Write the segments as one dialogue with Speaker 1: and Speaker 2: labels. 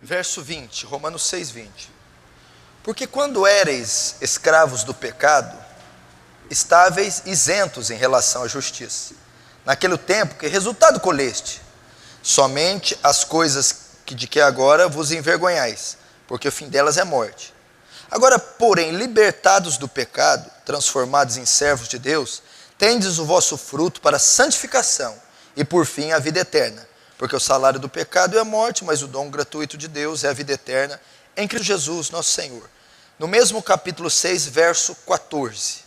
Speaker 1: verso 20, Romanos 6:20. Porque quando éreis escravos do pecado, estáveis isentos em relação à justiça. Naquele tempo, que resultado colheste? Somente as coisas de que agora vos envergonhais, porque o fim delas é morte. Agora, porém, libertados do pecado, transformados em servos de Deus, tendes o vosso fruto para a santificação e por fim a vida eterna. Porque o salário do pecado é a morte, mas o dom gratuito de Deus é a vida eterna em Cristo Jesus, nosso Senhor. No mesmo capítulo 6, verso 14.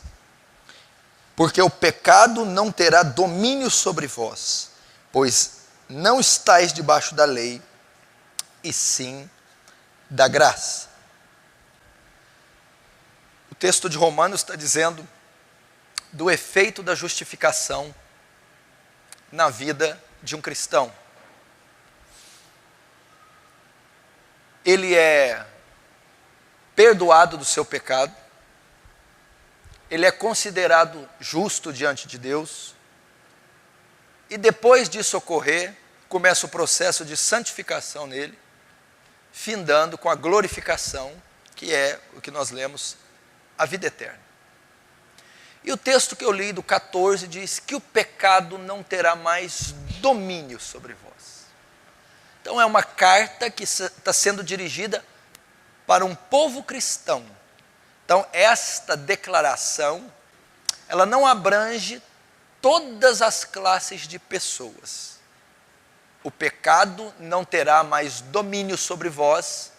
Speaker 1: Porque o pecado não terá domínio sobre vós, pois não estáis debaixo da lei, e sim da graça. O texto de Romanos está dizendo do efeito da justificação na vida de um cristão. Ele é perdoado do seu pecado, ele é considerado justo diante de Deus, e depois disso ocorrer, começa o processo de santificação nele, findando com a glorificação, que é o que nós lemos, a vida eterna. E o texto que eu li do 14 diz que o pecado não terá mais domínio sobre vós. Então é uma carta que está sendo dirigida para um povo cristão. Então esta declaração, ela não abrange todas as classes de pessoas. O pecado não terá mais domínio sobre vós,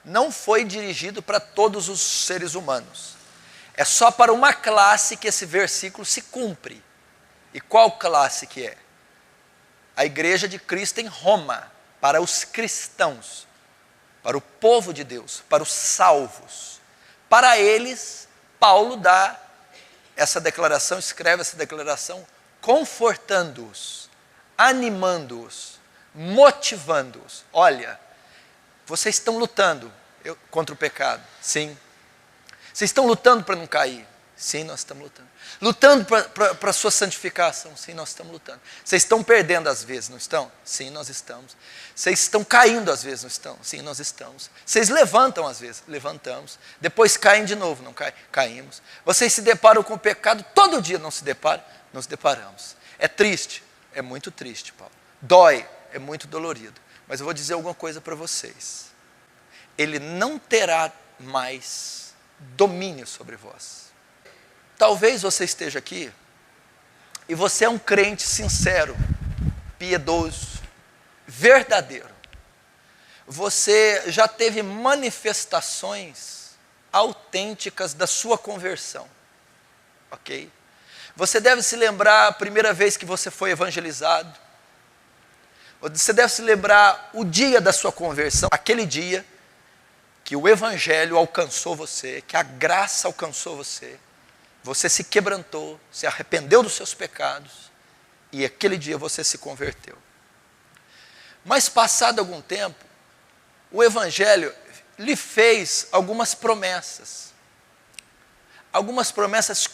Speaker 1: não foi dirigido para todos os seres humanos. É só para uma classe que esse versículo se cumpre. E qual classe que é? A igreja de Cristo em Roma, para os cristãos, para o povo de Deus, para os salvos. Para eles, Paulo dá essa declaração, escreve essa declaração, confortando-os, animando-os, motivando-os. Olha, vocês estão lutando contra o pecado, sim. Vocês estão lutando para não cair, sim, nós estamos lutando. Lutando para a sua santificação, sim, nós estamos lutando. Vocês estão perdendo às vezes, não estão? Sim, nós estamos. Vocês estão caindo às vezes, não estão? Sim, nós estamos. Vocês levantam às vezes, levantamos. Depois caem de novo, não caem? Caímos. Vocês se deparam com o pecado, todo dia não se deparam? Nos deparamos. É triste? É muito triste, Paulo. Dói? É muito dolorido. Mas eu vou dizer alguma coisa para vocês. Ele não terá mais domínio sobre vós. Talvez você esteja aqui e você é um crente sincero, piedoso, verdadeiro. Você já teve manifestações autênticas da sua conversão, ok? Você deve se lembrar a primeira vez que você foi evangelizado. Você deve se lembrar o dia da sua conversão, aquele dia que o evangelho alcançou você, que a graça alcançou você. Você se quebrantou, se arrependeu dos seus pecados e aquele dia você se converteu. Mas passado algum tempo, o evangelho lhe fez algumas promessas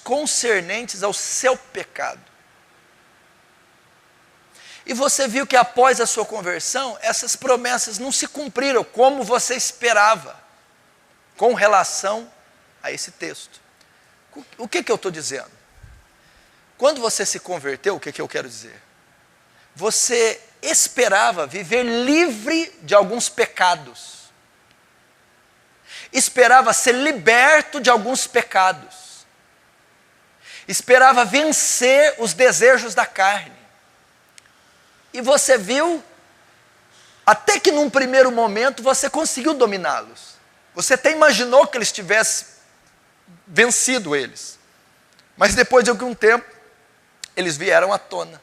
Speaker 1: concernentes ao seu pecado. E você viu que após a sua conversão, essas promessas não se cumpriram como você esperava, com relação a esse texto. O que eu estou dizendo? Quando você se converteu, o que eu quero dizer? Você esperava viver livre de alguns pecados. Esperava ser liberto de alguns pecados. Esperava vencer os desejos da carne. E você viu, até que num primeiro momento você conseguiu dominá-los. Você até imaginou que eles tivessem vencido eles. Mas depois de algum tempo, eles vieram à tona.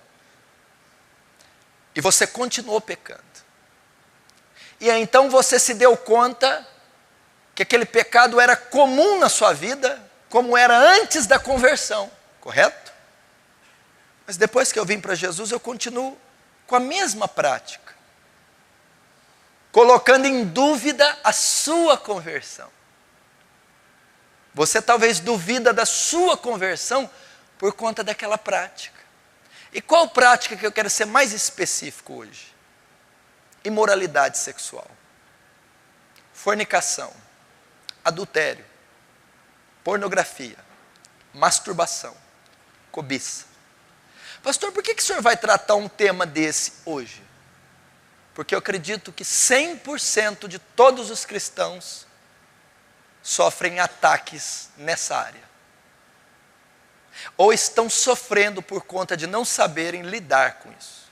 Speaker 1: E você continuou pecando. E aí, então você se deu conta que aquele pecado era comum na sua vida, como era antes da conversão, correto? Mas depois que eu vim para Jesus, eu continuo com a mesma prática, colocando em dúvida a sua conversão. Você talvez duvida da sua conversão por conta daquela prática. E qual prática que eu quero ser mais específico hoje? Imoralidade sexual. fornicação, adultério, pornografia, masturbação, cobiça. Pastor, por que o senhor vai tratar um tema desse hoje? Porque eu acredito que 100% de todos os cristãos sofrem ataques nessa área. Ou estão sofrendo por conta de não saberem lidar com isso.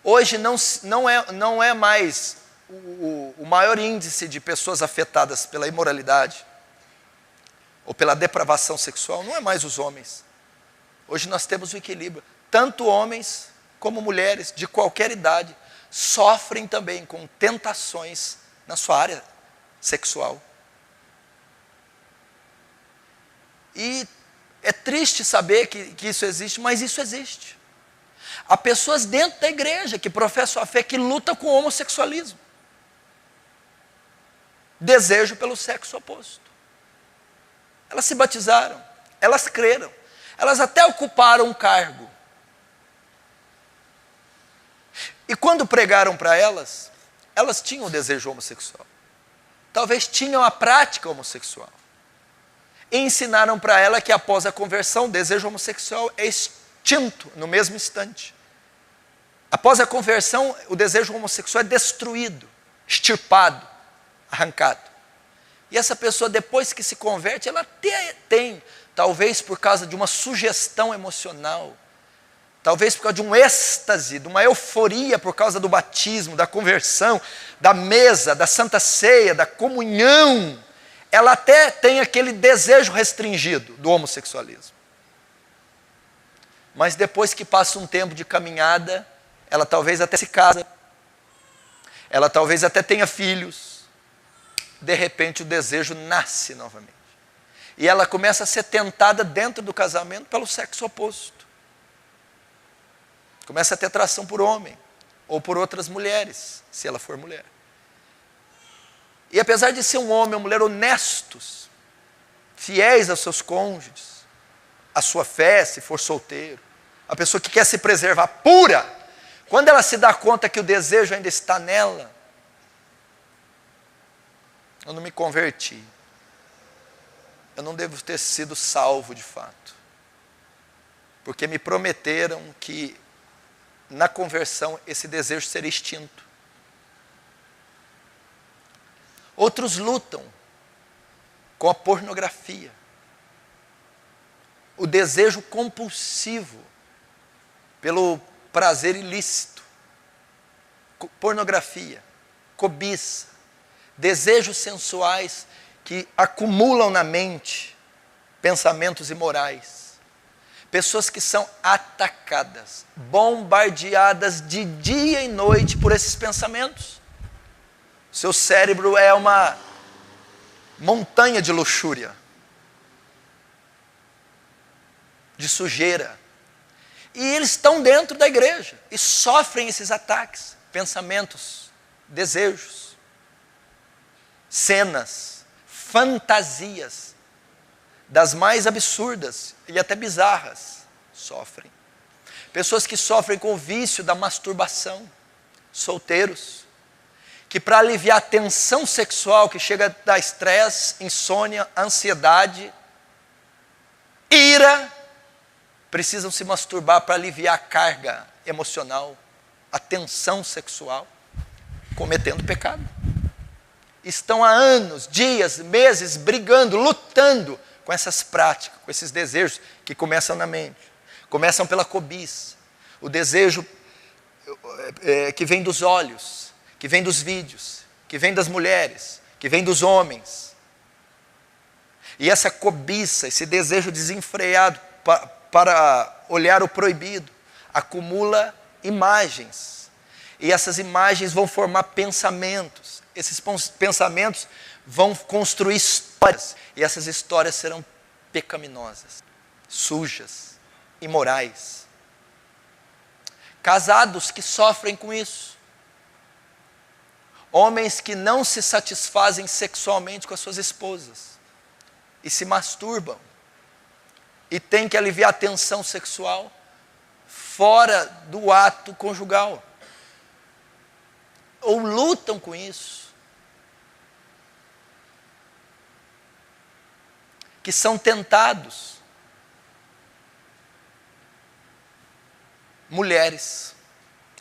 Speaker 1: Hoje não é mais o maior índice de pessoas afetadas pela imoralidade ou pela depravação sexual, não é mais os homens. Hoje nós temos o equilíbrio. Tanto homens como mulheres de qualquer idade sofrem também com tentações na sua área sexual. E é triste saber que isso existe, mas isso existe. Há pessoas dentro da igreja que professam a fé que lutam com o homossexualismo. Desejo pelo sexo oposto. Elas se batizaram, elas creram, elas até ocuparam um cargo. E quando pregaram para elas, elas tinham o desejo homossexual. Talvez tinham a prática homossexual. E ensinaram para ela que após a conversão, o desejo homossexual é extinto no mesmo instante. Após a conversão, o desejo homossexual é destruído, extirpado, arrancado. E essa pessoa, depois que se converte, ela tem, talvez por causa de uma sugestão emocional, talvez por causa de um êxtase, de uma euforia por causa do batismo, da conversão, da mesa, da santa ceia, da comunhão, ela até tem aquele desejo restringido do homossexualismo. Mas depois que passa um tempo de caminhada, ela talvez até se casa, ela talvez até tenha filhos. De repente o desejo nasce novamente. E ela começa a ser tentada dentro do casamento pelo sexo oposto. Começa a ter atração por homem, ou por outras mulheres, se ela for mulher. E apesar de ser um homem ou mulher honestos, fiéis aos seus cônjuges, à sua fé, se for solteiro, a pessoa que quer se preservar pura, quando ela se dá conta que o desejo ainda está nela, eu não me converti. Eu não devo ter sido salvo de fato. Porque me prometeram que na conversão esse desejo seria extinto. Outros lutam com a pornografia. O desejo compulsivo pelo prazer ilícito. Pornografia, cobiça. Desejos sensuais que acumulam na mente pensamentos imorais. Pessoas que são atacadas, bombardeadas de dia e noite por esses pensamentos. Seu cérebro é uma montanha de luxúria, de sujeira. E eles estão dentro da igreja e sofrem esses ataques, pensamentos, desejos. Cenas, fantasias, das mais absurdas e até bizarras, sofrem. Pessoas que sofrem com o vício da masturbação, solteiros, que para aliviar a tensão sexual que chega a dar estresse, insônia, ansiedade, ira, precisam se masturbar para aliviar a carga emocional, a tensão sexual, cometendo pecado. Estão há anos, dias, meses, brigando, lutando com essas práticas, com esses desejos que começam na mente. Começam pela cobiça, o desejo que vem dos olhos, que vem dos vídeos, que vem das mulheres, que vem dos homens. E essa cobiça, esse desejo desenfreado para olhar o proibido, acumula imagens. E essas imagens vão formar pensamentos. Esses pensamentos vão construir histórias. E essas histórias serão pecaminosas, sujas, imorais. Casados que sofrem com isso. Homens que não se satisfazem sexualmente com as suas esposas. E se masturbam. E têm que aliviar a tensão sexual fora do ato conjugal. Ou lutam com isso. que são tentados. Mulheres.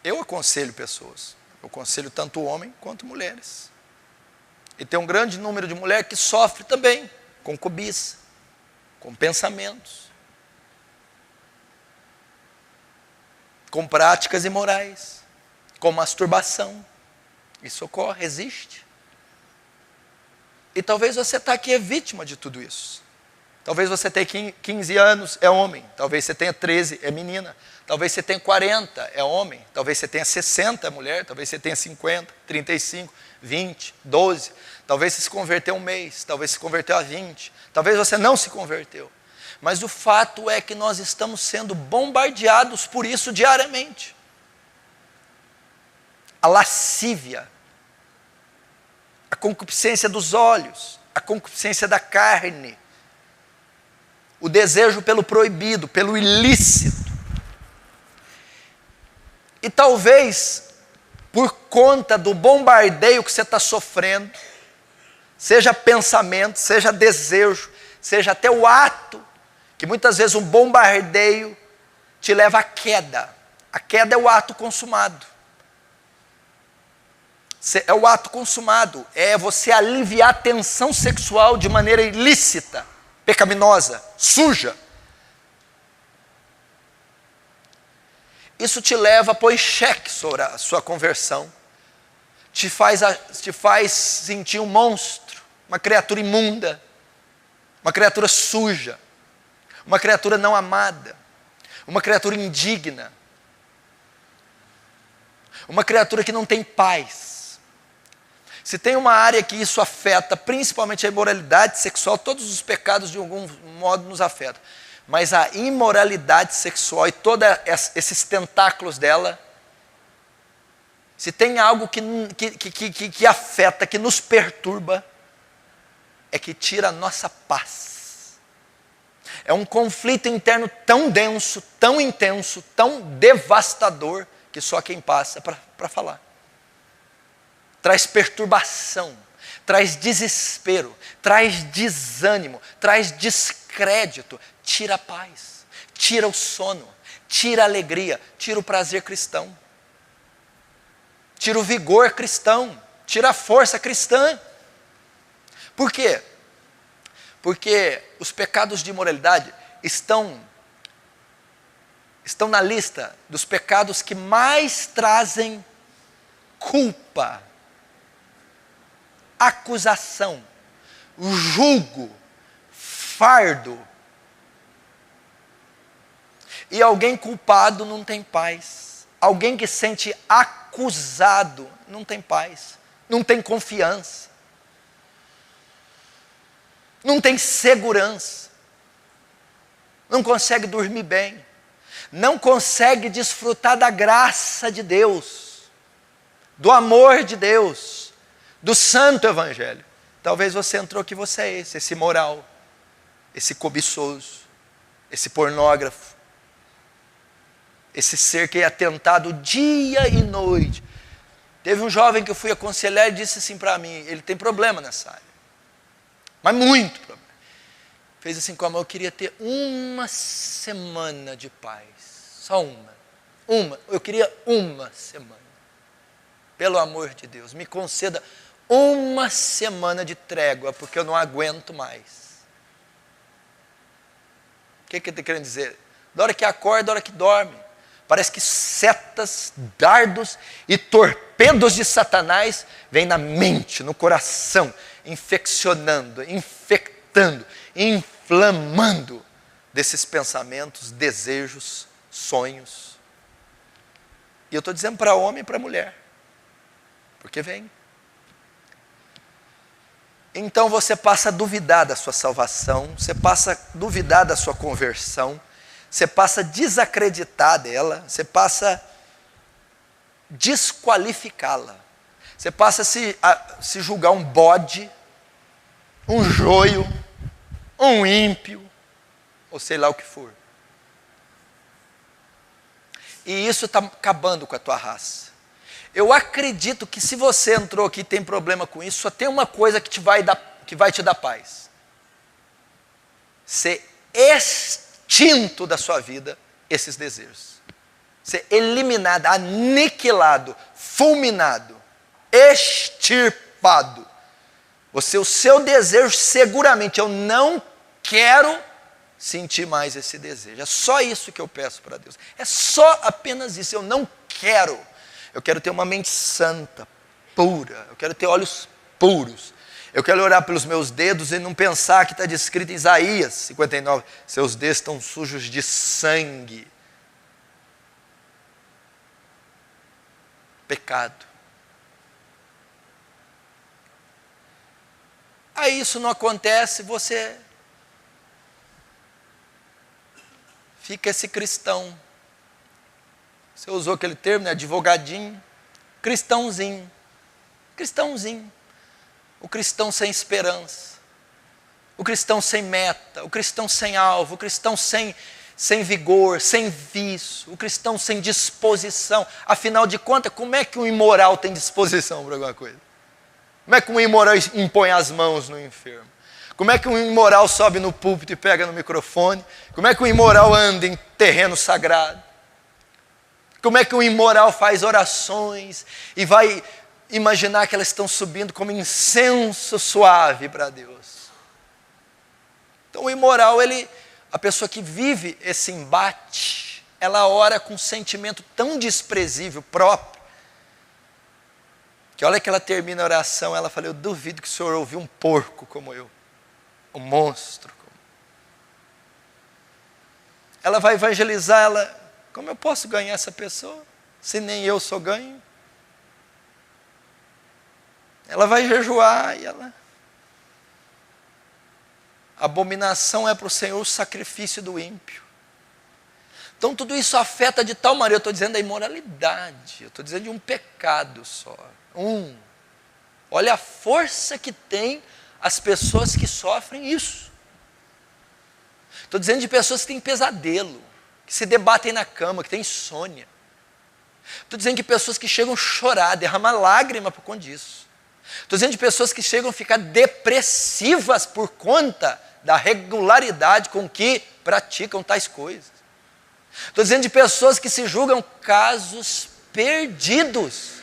Speaker 1: Eu aconselho pessoas. Eu aconselho tanto homem quanto mulheres. E tem um grande número de mulheres que sofre também com cobiça, com pensamentos, com práticas imorais, com masturbação. Isso ocorre, existe. E talvez você está aqui é vítima de tudo isso. Talvez você tenha 15 anos, é homem. Talvez você tenha 13, é menina. Talvez você tenha 40, é homem. Talvez você tenha 60, é mulher. Talvez você tenha 50, 35, 20, 12. Talvez você se converteu um mês. Talvez se converteu a 20. Talvez você não se converteu. Mas o fato é que nós estamos sendo bombardeados por isso diariamente. A lascívia, a concupiscência dos olhos, a concupiscência da carne, o desejo pelo proibido, pelo ilícito. E talvez, por conta do bombardeio que você está sofrendo, seja pensamento, seja desejo, seja até o ato, que muitas vezes um bombardeio te leva à queda. A queda é o ato consumado. É o ato consumado, é você aliviar a tensão sexual de maneira ilícita, pecaminosa, suja. Isso te leva a pôr em xeque sobre a sua conversão. Te faz sentir um monstro, uma criatura imunda, uma criatura suja, uma criatura não amada, uma criatura indigna, uma criatura que não tem paz. Se tem uma área que isso afeta, principalmente a imoralidade sexual, todos os pecados de algum modo nos afetam. Mas a imoralidade sexual e todos esses tentáculos dela, se tem algo que afeta, que nos perturba, é que tira a nossa paz. É um conflito interno tão denso, tão intenso, tão devastador, que só quem passa para falar. Traz perturbação, traz desespero, traz desânimo, traz descrédito, tira a paz, tira o sono, tira a alegria, tira o prazer cristão, tira o vigor cristão, tira a força cristã. Por quê? Porque os pecados de imoralidade estão na lista dos pecados que mais trazem culpa, acusação, julgo, fardo. E alguém culpado não tem paz. Alguém que sente acusado não tem paz. Não tem confiança. Não tem segurança. Não consegue dormir bem. Não consegue desfrutar da graça de Deus, do amor de Deus, do santo evangelho. Talvez você entrou que você é esse imoral, esse cobiçoso, esse pornógrafo, esse ser que é atentado dia e noite. Teve um jovem que eu fui aconselhar e disse assim para mim, ele tem problema nessa área, mas muito problema. Fez assim como eu queria ter uma semana de paz, só uma, eu queria uma semana. Pelo amor de Deus, me conceda uma semana de trégua, porque eu não aguento mais. O que ele está querendo dizer? Da hora que acorda, da hora que dorme. Parece que setas, dardos e torpedos de Satanás vêm na mente, no coração, infeccionando, infectando, inflamando desses pensamentos, desejos, sonhos. E eu estou dizendo para homem e para mulher, porque vem. Então você passa a duvidar da sua salvação, você passa a duvidar da sua conversão, você passa a desacreditar dela, você passa a desqualificá-la, você passa a se julgar um bode, um joio, um ímpio, ou sei lá o que for. E isso está acabando com a tua raça. Eu acredito que se você entrou aqui e tem problema com isso, só tem uma coisa que vai te dar paz. ser extinto da sua vida esses desejos. Ser eliminado, aniquilado, fulminado, extirpado. O seu desejo, seguramente, eu não quero sentir mais esse desejo. É só isso que eu peço para Deus. É só apenas isso. Eu não quero. Eu quero ter uma mente santa, pura. Eu quero ter olhos puros. Eu quero orar pelos meus dedos e não pensar que está descrito em Isaías 59. Seus dedos estão sujos de sangue. Pecado. Aí isso não acontece, você fica esse cristão. Você usou aquele termo, né? Advogadinho. Cristãozinho. Cristãozinho. O cristão sem esperança. O cristão sem meta. O cristão sem alvo. O cristão sem vigor, sem vício. O cristão sem disposição. Afinal de contas, como é que um imoral tem disposição para alguma coisa? Como é que um imoral impõe as mãos no enfermo? Como é que um imoral sobe no púlpito e pega no microfone? Como é que um imoral anda em terreno sagrado? Como é que um imoral faz orações e vai imaginar que elas estão subindo como incenso suave para Deus? Então o imoral, a pessoa que vive esse embate, ela ora com um sentimento tão desprezível próprio, que a hora que ela termina a oração, ela fala, eu duvido que o senhor ouviu um porco como eu, um monstro. Ela vai evangelizar, como eu posso ganhar essa pessoa, se nem eu sou ganho? Ela vai jejuar e abominação é para o Senhor o sacrifício do ímpio. Então tudo isso afeta de tal maneira, eu estou dizendo da imoralidade, eu estou dizendo de um pecado só. Olha a força que tem as pessoas que sofrem isso. Estou dizendo de pessoas que têm pesadelo, que se debatem na cama, que têm insônia. Estou dizendo de pessoas que chegam a chorar, derramar lágrima por conta disso. Estou dizendo de pessoas que chegam a ficar depressivas por conta da regularidade com que praticam tais coisas. Estou dizendo de pessoas que se julgam casos perdidos.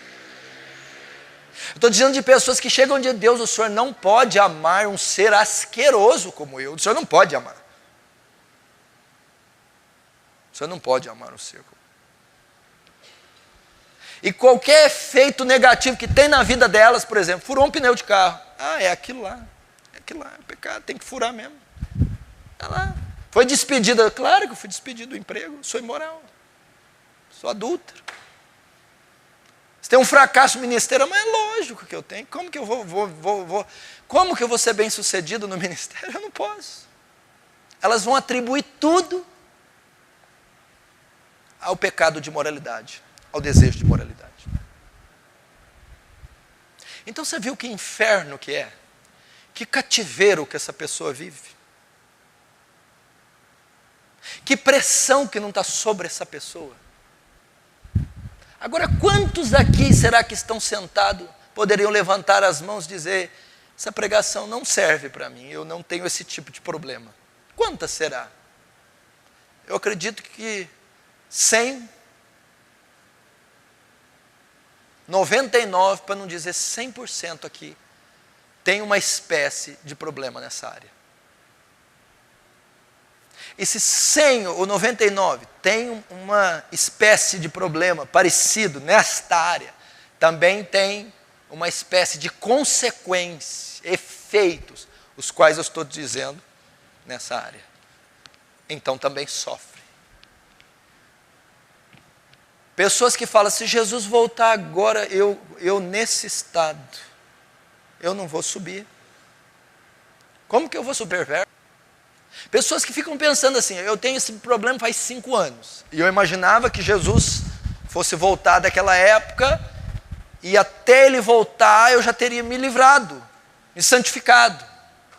Speaker 1: Estou dizendo de pessoas que chegam de Deus, o Senhor não pode amar um ser asqueroso como eu. O Senhor não pode amar. O Senhor não pode amar um ser como eu. E qualquer efeito negativo que tem na vida delas, por exemplo, furou um pneu de carro. É aquilo lá. É aquilo lá, é pecado, tem que furar mesmo. É lá. Foi despedida. Claro que eu fui despedido do emprego. Sou imoral. Sou adúltero. Se tem um fracasso ministerial, mas é lógico que eu tenho. Como que eu como que eu vou ser bem sucedido no ministério? Eu não posso. Elas vão atribuir tudo ao pecado de moralidade, ao desejo de moralidade. Então você viu que inferno que é? Que cativeiro que essa pessoa vive? Que pressão que não está sobre essa pessoa? Agora, quantos aqui será que estão sentados, poderiam levantar as mãos e dizer, essa pregação não serve para mim, eu não tenho esse tipo de problema? Quantas será? Eu acredito que 100, 99, para não dizer 100% aqui, tem uma espécie de problema nessa área. E se 100 ou 99 tem uma espécie de problema parecido nesta área, também tem uma espécie de consequência, efeitos, os quais eu estou dizendo nessa área. Então também sofre. Pessoas que falam, se Jesus voltar agora, eu nesse estado, eu não vou subir. Como que eu vou subir? Pessoas que ficam pensando assim, eu tenho esse problema faz 5 anos. E eu imaginava que Jesus fosse voltar daquela época, e até ele voltar eu já teria me livrado, me santificado.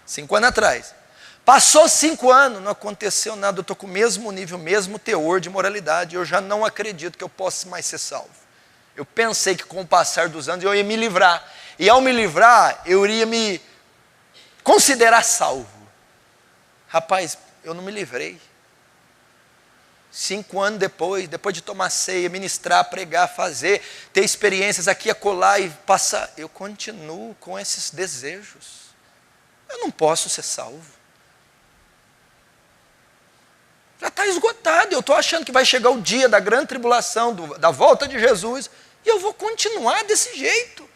Speaker 1: 5 anos atrás. Passou 5 anos, não aconteceu nada, eu estou com o mesmo nível, mesmo teor de moralidade, eu já não acredito que eu possa mais ser salvo. Eu pensei que com o passar dos anos eu ia me livrar. E ao me livrar, eu iria me considerar salvo. Rapaz, eu não me livrei. 5 anos depois de tomar ceia, ministrar, pregar, fazer, ter experiências aqui, acolá e passar, eu continuo com esses desejos. Eu não posso ser salvo. Já está esgotado. Eu estou achando que vai chegar o dia da grande tribulação, da volta de Jesus, e eu vou continuar desse jeito.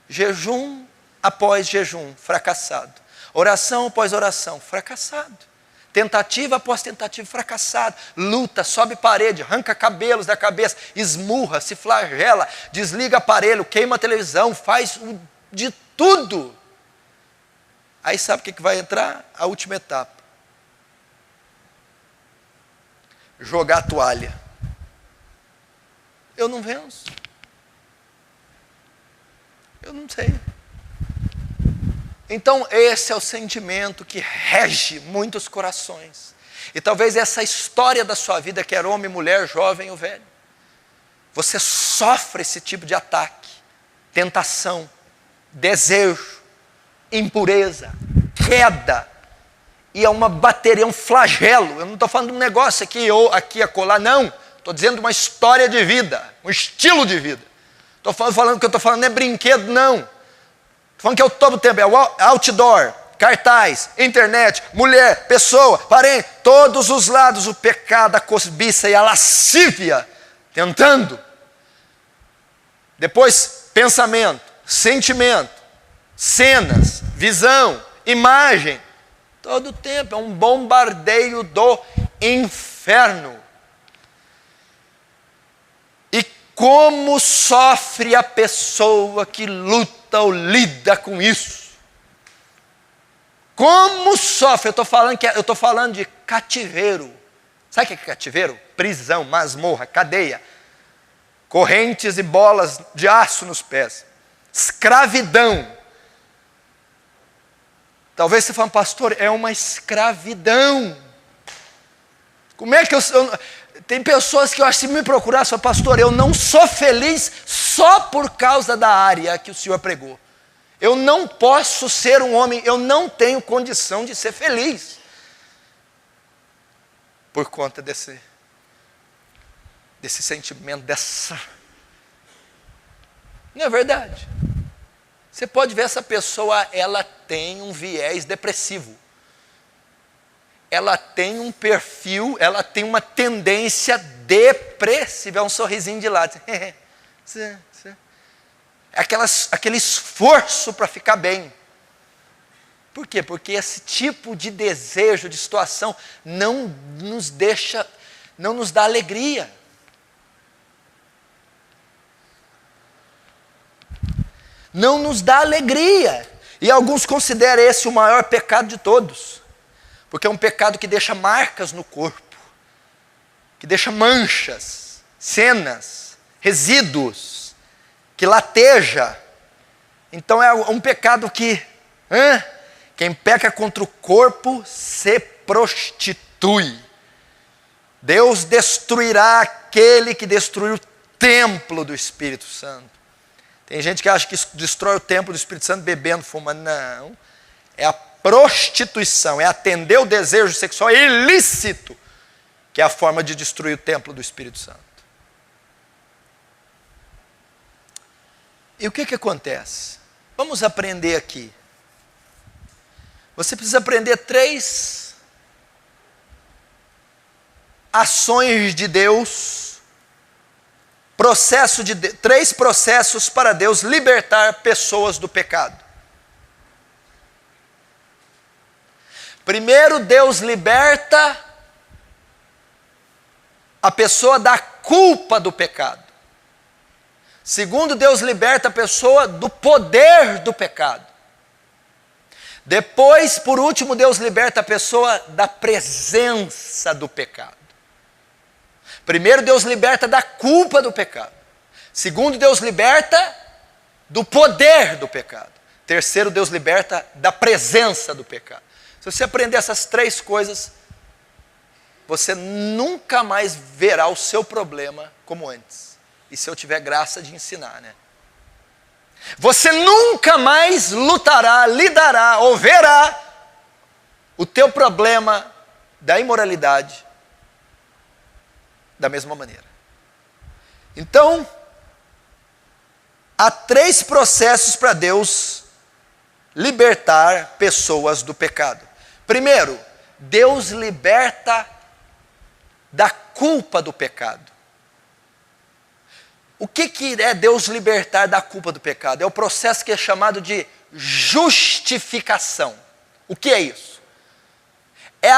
Speaker 1: Jejum após jejum, fracassado. Oração após oração, fracassado. Tentativa após tentativa, fracassado. Luta, sobe parede, arranca cabelos da cabeça, esmurra, se flagela, desliga aparelho, queima a televisão, faz de tudo. Aí sabe o que vai entrar? A última etapa. Jogar a toalha. Eu não venço. Eu não sei. Então esse é o sentimento que rege muitos corações. E talvez essa história da sua vida, quer homem, mulher, jovem ou velho, você sofre esse tipo de ataque, tentação, desejo, impureza, queda, e é uma bateria, um flagelo. Eu não estou falando de um negócio aqui ou aqui acolá, não. Estou dizendo uma história de vida, um estilo de vida. Estou falando que eu estou falando não é brinquedo, não. Estou falando que é o todo o tempo, é o outdoor, cartaz, internet, mulher, pessoa, parente, todos os lados, o pecado, a cobiça e a lascívia, tentando. Depois, pensamento, sentimento, cenas, visão, imagem, todo o tempo, é um bombardeio do inferno. E como sofre a pessoa que luta ou lida com isso? Como sofre? Eu estou falando de cativeiro. Sabe o que é cativeiro? Prisão, masmorra, cadeia, correntes e bolas de aço nos pés, escravidão. Talvez você fale, pastor, é uma escravidão. Como é que tem pessoas que eu acho que se me procurar, só pastor, eu não sou feliz só por causa da área que o senhor pregou. Eu não posso ser um homem, eu não tenho condição de ser feliz. Por conta desse sentimento, Não é verdade? Você pode ver essa pessoa, ela tem um viés depressivo. Ela tem um perfil, ela tem uma tendência depressiva. É um sorrisinho de lado. É aquele esforço para ficar bem. Por quê? Porque esse tipo de desejo, de situação, não nos dá alegria. Não nos dá alegria. E alguns consideram esse o maior pecado de todos. Porque é um pecado que deixa marcas no corpo, que deixa manchas, cenas, resíduos, que lateja. Então é um pecado que, quem peca contra o corpo se prostitui. Deus destruirá aquele que destruiu o templo do Espírito Santo. Tem gente que acha que destrói o templo do Espírito Santo bebendo, fumando. Não. É a prostituição, é atender o desejo sexual ilícito, que é a forma de destruir o templo do Espírito Santo. E o que acontece? Vamos aprender aqui. Você precisa aprender 3 ações de Deus, 3 processos para Deus libertar pessoas do pecado. Primeiro, Deus liberta a pessoa da culpa do pecado. Segundo, Deus liberta a pessoa do poder do pecado. Depois, por último, Deus liberta a pessoa da presença do pecado. Primeiro, Deus liberta da culpa do pecado. Segundo, Deus liberta do poder do pecado. Terceiro, Deus liberta da presença do pecado. Se você aprender essas 3 coisas, você nunca mais verá o seu problema como antes. E se eu tiver graça de ensinar, né? Você nunca mais lutará, lidará ou verá o teu problema da imoralidade da mesma maneira. Então, há 3 processos para Deus libertar pessoas do pecado. Primeiro, Deus liberta da culpa do pecado. O que é Deus libertar da culpa do pecado? É o processo que é chamado de justificação. O que é isso? É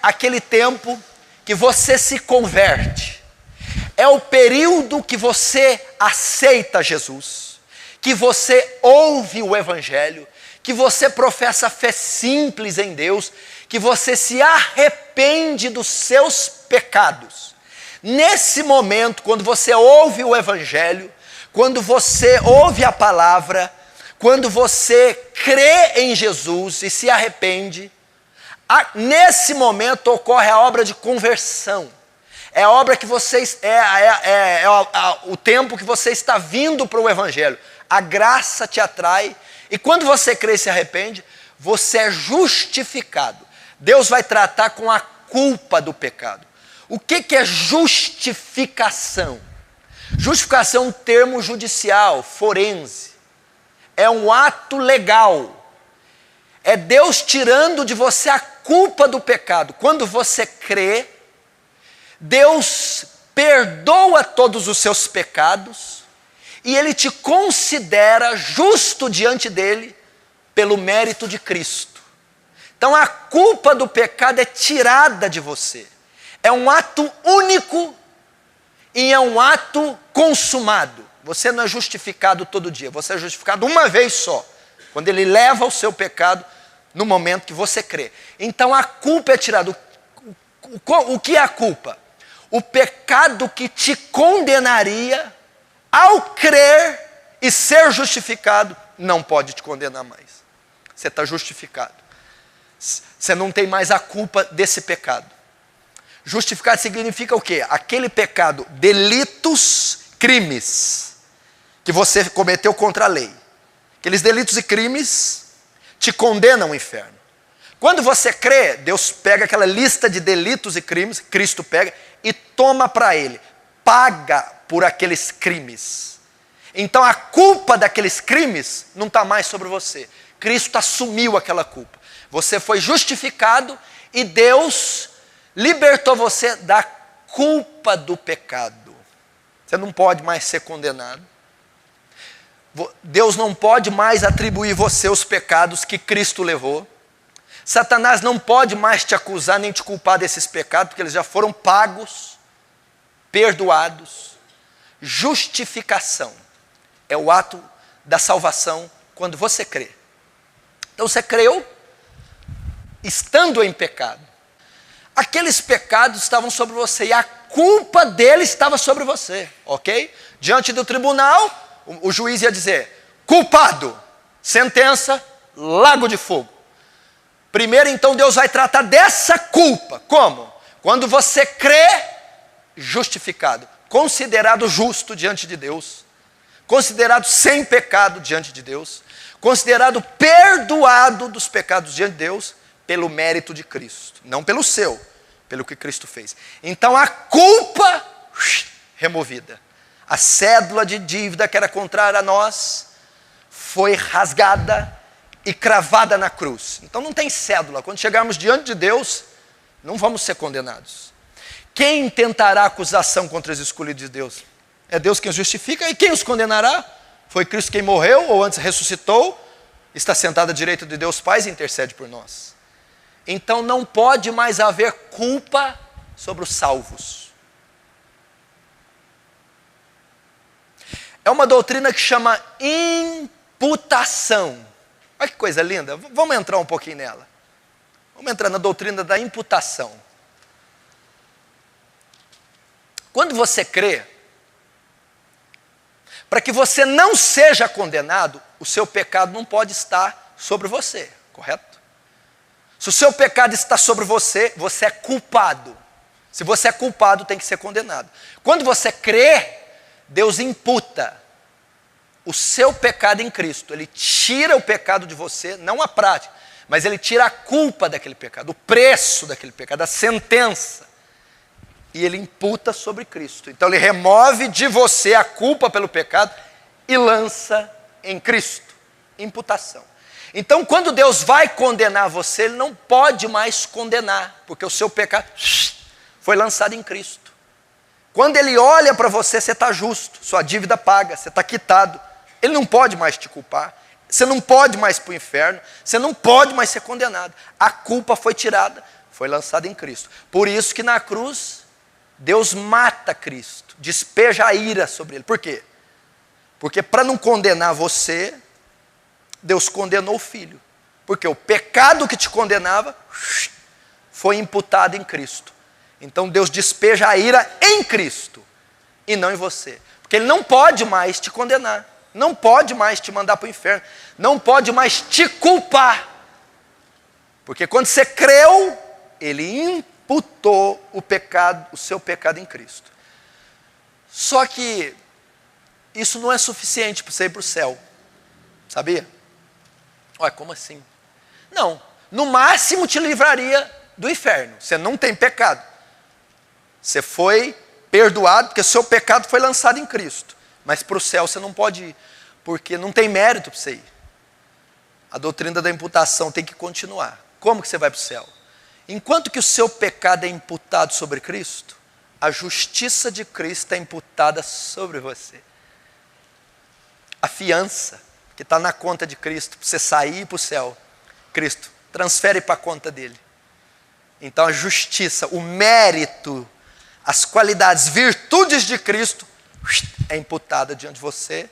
Speaker 1: aquele tempo que você se converte. É o período que você aceita Jesus, que você ouve o Evangelho, que você professa fé simples em Deus, que você se arrepende dos seus pecados. Nesse momento, quando você ouve o Evangelho, quando você ouve a palavra, quando você crê em Jesus e se arrepende, nesse momento ocorre a obra de conversão. É a obra que vocês o tempo que você está vindo para o Evangelho. A graça te atrai e quando você crê e se arrepende, você é justificado. Deus vai tratar com a culpa do pecado. O que é justificação? Justificação é um termo judicial, forense. É um ato legal. É Deus tirando de você a culpa do pecado. Quando você crê, Deus perdoa todos os seus pecados e Ele te considera justo diante dEle pelo mérito de Cristo. Então a culpa do pecado é tirada de você. É um ato único e é um ato consumado. Você não é justificado todo dia, você é justificado uma vez só, quando Ele leva o seu pecado no momento que você crê. Então a culpa é tirada. O que é a culpa? O pecado que te condenaria, ao crer e ser justificado, não pode te condenar mais. Você está justificado. Você não tem mais a culpa desse pecado. Justificado significa o quê? Aquele pecado, delitos, crimes, que você cometeu contra a lei. Aqueles delitos e crimes te condenam ao inferno. Quando você crê, Deus pega aquela lista de delitos e crimes, Cristo pega e toma para Ele, paga por aqueles crimes. Então a culpa daqueles crimes não está mais sobre você. Cristo assumiu aquela culpa. Você foi justificado e Deus libertou você da culpa do pecado. Você não pode mais ser condenado. Deus não pode mais atribuir você os pecados que Cristo levou. Satanás não pode mais te acusar nem te culpar desses pecados, porque eles já foram pagos, perdoados. Justificação é o ato da salvação quando você crê. Então você creu, estando em pecado. Aqueles pecados estavam sobre você e a culpa deles estava sobre você, ok? Diante do tribunal, o juiz ia dizer, culpado, sentença, lago de fogo. Primeiro, então, Deus vai tratar dessa culpa. Como? Quando você crê, justificado, considerado justo diante de Deus, considerado sem pecado diante de Deus, considerado perdoado dos pecados diante de Deus, pelo mérito de Cristo, não pelo seu, pelo que Cristo fez. Então a culpa removida, a cédula de dívida que era contrária a nós, foi rasgada e cravada na cruz. Então não tem cédula. Quando chegarmos diante de Deus, não vamos ser condenados. Quem tentará acusação contra os escolhidos de Deus? É Deus quem os justifica. E quem os condenará? Foi Cristo quem morreu, ou antes ressuscitou, está sentado à direita de Deus Pai e intercede por nós. Então não pode mais haver culpa sobre os salvos. É uma doutrina que chama imputação. Olha que coisa linda, vamos entrar um pouquinho nela. Vamos entrar na doutrina da imputação. Quando você crê, para que você não seja condenado, o seu pecado não pode estar sobre você, correto? Se o seu pecado está sobre você, você é culpado. Se você é culpado, tem que ser condenado. Quando você crê, Deus imputa o seu pecado em Cristo. Ele tira o pecado de você, não a prática, mas ele tira a culpa daquele pecado, o preço daquele pecado, a sentença, e ele imputa sobre Cristo. Então ele remove de você a culpa pelo pecado e lança em Cristo. Imputação. Então quando Deus vai condenar você, Ele não pode mais condenar, porque o seu pecado foi lançado em Cristo. Quando Ele olha para você, você está justo, sua dívida paga, você está quitado. Ele não pode mais te culpar, você não pode mais ir para o inferno, você não pode mais ser condenado. A culpa foi tirada, foi lançada em Cristo. Por isso que na cruz, Deus mata Cristo, despeja a ira sobre Ele. Por quê? Porque para não condenar você, Deus condenou o Filho. Porque o pecado que te condenava foi imputado em Cristo. Então Deus despeja a ira em Cristo e não em você. Porque Ele não pode mais te condenar, não pode mais te mandar para o inferno, não pode mais te culpar. Porque quando você creu, Ele imputou o pecado, o seu pecado em Cristo. Só que isso não é suficiente para você ir para o céu. Sabia? Olha, como assim? Não, no máximo te livraria do inferno. Você não tem pecado. Você foi perdoado, porque o seu pecado foi lançado em Cristo. Mas para o céu você não pode ir, porque não tem mérito para você ir. A doutrina da imputação tem que continuar. Como que você vai para o céu? Enquanto que o seu pecado é imputado sobre Cristo, a justiça de Cristo é imputada sobre você. A fiança que está na conta de Cristo, para você sair para o céu, Cristo transfere para a conta dele. Então a justiça, o mérito, as qualidades, virtudes de Cristo é imputada diante de você.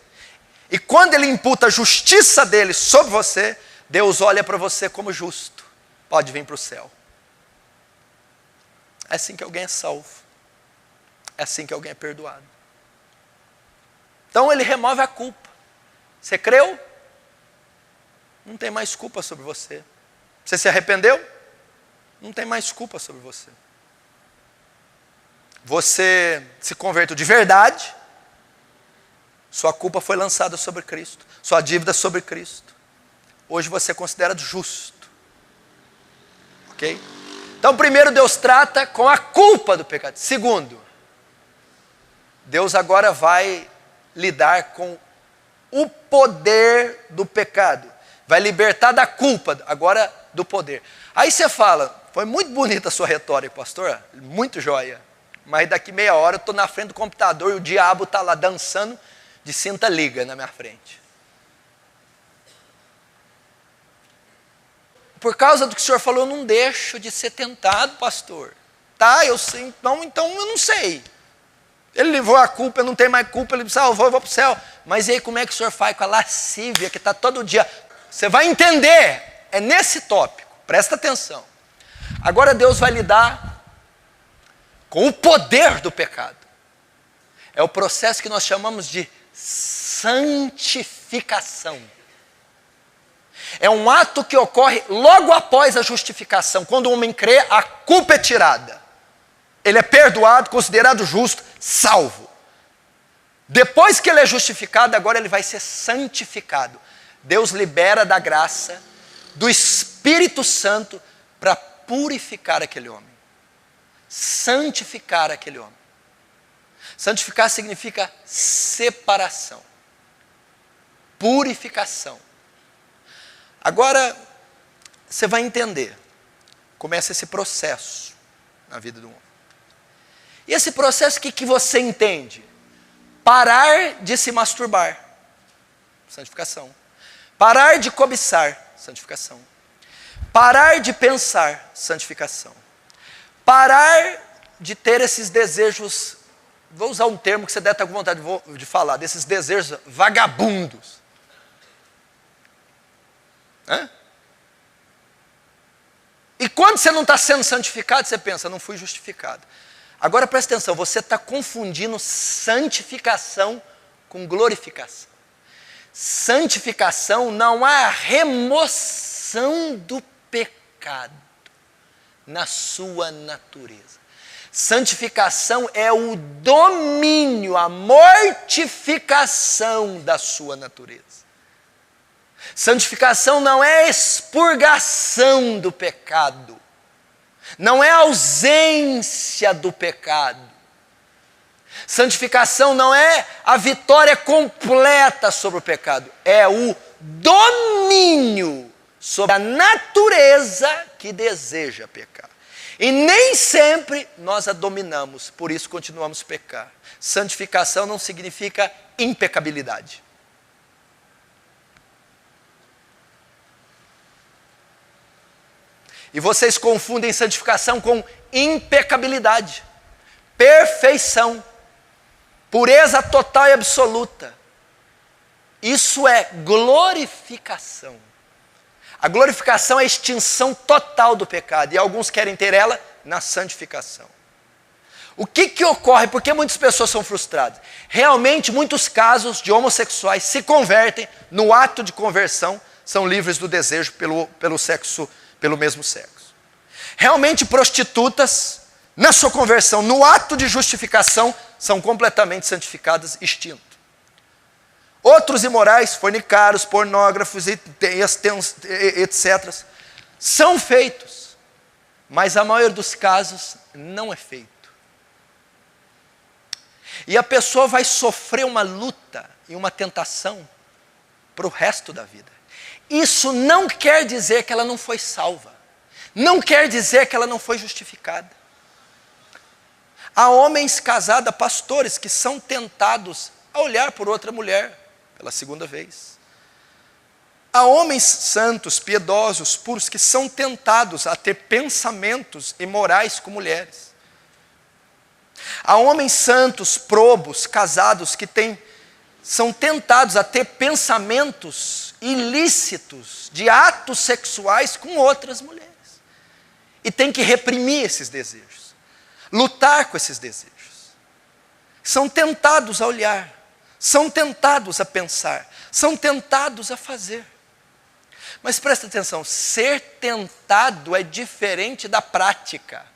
Speaker 1: E quando Ele imputa a justiça dele sobre você, Deus olha para você como justo. Pode vir para o céu. É assim que alguém é salvo. É assim que alguém é perdoado. Então Ele remove a culpa. Você creu? Não tem mais culpa sobre você. Você se arrependeu? Não tem mais culpa sobre você. Você se converteu de verdade? Sua culpa foi lançada sobre Cristo. Sua dívida sobre Cristo. Hoje você é considerado justo. Ok? Então, primeiro, Deus trata com a culpa do pecado. Segundo, Deus agora vai lidar com o poder do pecado. Vai libertar da culpa, agora do poder. Aí você fala, foi muito bonita a sua retórica, pastor, muito joia. Mas daqui meia hora eu estou na frente do computador e o diabo está lá dançando de cinta liga na minha frente. Por causa do que o senhor falou, eu não deixo de ser tentado, pastor. Tá, eu sei, então eu não sei. Ele levou a culpa, eu não tenho mais culpa, ele me salvou, eu vou para o céu. Mas e aí como é que o senhor faz com a lascívia que está todo dia? Você vai entender, é nesse tópico, presta atenção. Agora Deus vai lidar com o poder do pecado. É o processo que nós chamamos de santificação. É um ato que ocorre logo após a justificação. Quando o homem crê, a culpa é tirada. Ele é perdoado, considerado justo, salvo. Depois que ele é justificado, agora ele vai ser santificado. Deus libera da graça, do Espírito Santo, para purificar aquele homem. Santificar aquele homem. Santificar significa separação. Purificação. Agora, você vai entender. Começa esse processo na vida do homem. E esse processo, o que você entende? Parar de se masturbar. Santificação. Parar de cobiçar. Santificação. Parar de pensar. Santificação. Parar de ter esses desejos, vou usar um termo que você deve estar com vontade de falar, desses desejos vagabundos. Hã? E quando você não está sendo santificado, você pensa, não fui justificado. Agora presta atenção, você está confundindo santificação com glorificação. Santificação não é a remoção do pecado na sua natureza. Santificação é o domínio, a mortificação da sua natureza. Santificação não é expurgação do pecado, não é ausência do pecado. Santificação não é a vitória completa sobre o pecado, é o domínio sobre a natureza que deseja pecar. E nem sempre nós a dominamos, por isso continuamos a pecar. Santificação não significa impecabilidade. E vocês confundem santificação com impecabilidade, perfeição, pureza total e absoluta. Isso é glorificação. A glorificação é a extinção total do pecado, e alguns querem ter ela na santificação. O que ocorre? Por que muitas pessoas são frustradas? Realmente, muitos casos de homossexuais se convertem, no ato de conversão, são livres do desejo pelo mesmo sexo. Realmente, prostitutas, na sua conversão, no ato de justificação, são completamente santificadas, extintas. Outros imorais, fornicários, pornógrafos, etc., são feitos, mas a maioria dos casos não é feito. E a pessoa vai sofrer uma luta e uma tentação para o resto da vida. Isso não quer dizer que ela não foi salva, não quer dizer que ela não foi justificada. Há homens casados, pastores, que são tentados a olhar por outra mulher pela segunda vez. Há homens santos, piedosos, puros, que são tentados a ter pensamentos imorais com mulheres. Há homens santos, probos, casados, que são tentados a ter pensamentos ilícitos de atos sexuais com outras mulheres. E tem que reprimir esses desejos, lutar com esses desejos. São tentados a olhar, são tentados a pensar, são tentados a fazer. Mas presta atenção, ser tentado é diferente da prática.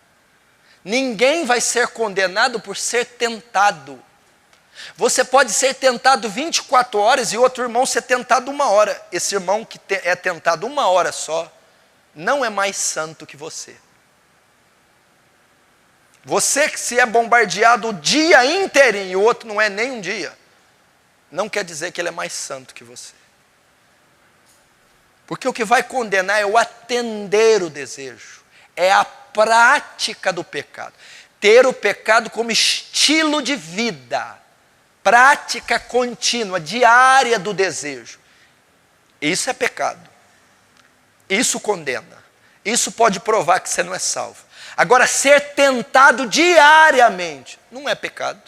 Speaker 1: Ninguém vai ser condenado por ser tentado. Você pode ser tentado 24 horas e outro irmão ser tentado 1 hora. Esse irmão que é tentado 1 hora só, não é mais santo que você. Você que se é bombardeado o dia inteirinho e o outro não é nem um dia, não quer dizer que ele é mais santo que você. Porque o que vai condenar é o atender o desejo, é a prática do pecado. Ter o pecado como estilo de vida, prática contínua, diária do desejo. Isso é pecado. Isso condena. Isso pode provar que você não é salvo. Agora, ser tentado diariamente não é pecado.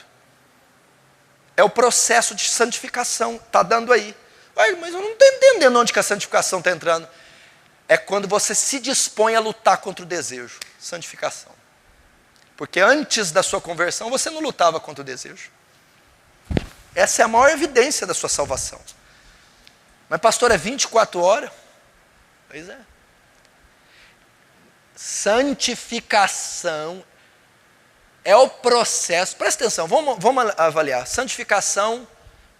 Speaker 1: É o processo de santificação, está dando aí. Mas eu não estou entendendo onde que a santificação está entrando. É quando você se dispõe a lutar contra o desejo. Santificação. Porque antes da sua conversão, você não lutava contra o desejo. Essa é a maior evidência da sua salvação. Mas pastor, é 24 horas? Pois é. Santificação é o processo. Presta atenção, vamos avaliar. Santificação,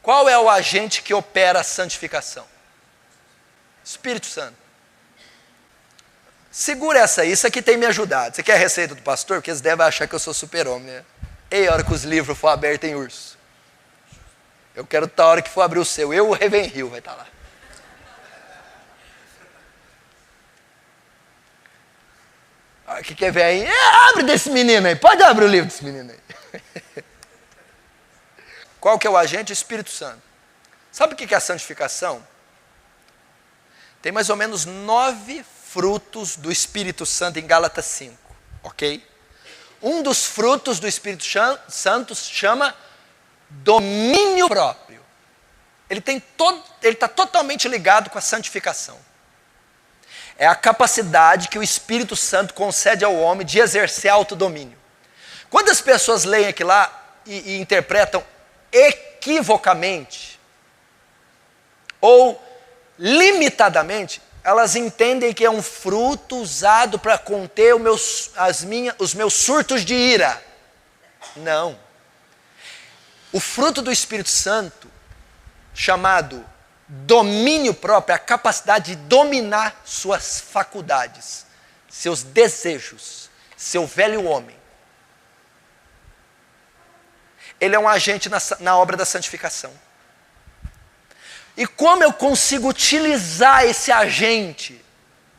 Speaker 1: qual é o agente que opera a santificação? Espírito Santo. Segura essa aí, isso aqui tem me ajudado. Você quer a receita do pastor? Porque eles devem achar que eu sou super-homem, né? E a hora que os livros for abertos em urso. Eu quero estar a hora que for abrir o seu. Eu, o Ravenhill, vai estar lá. O que quer ver aí? Abre desse menino aí. Pode abrir o livro desse menino aí. Qual que é o agente? O Espírito Santo. Sabe o que é a santificação? Tem mais ou menos 9 frutos do Espírito Santo em Gálatas 5, ok? Um dos frutos do Espírito Santo chama domínio próprio. Ele está totalmente ligado com a santificação. É a capacidade que o Espírito Santo concede ao homem de exercer autodomínio. Quando as pessoas leem aqui lá e interpretam equivocamente ou limitadamente, elas entendem que é um fruto usado para conter os meus surtos de ira. Não. O fruto do Espírito Santo, chamado Domínio próprio é a capacidade de dominar suas faculdades, seus desejos, seu velho homem. Ele é um agente na obra da santificação. E como eu consigo utilizar esse agente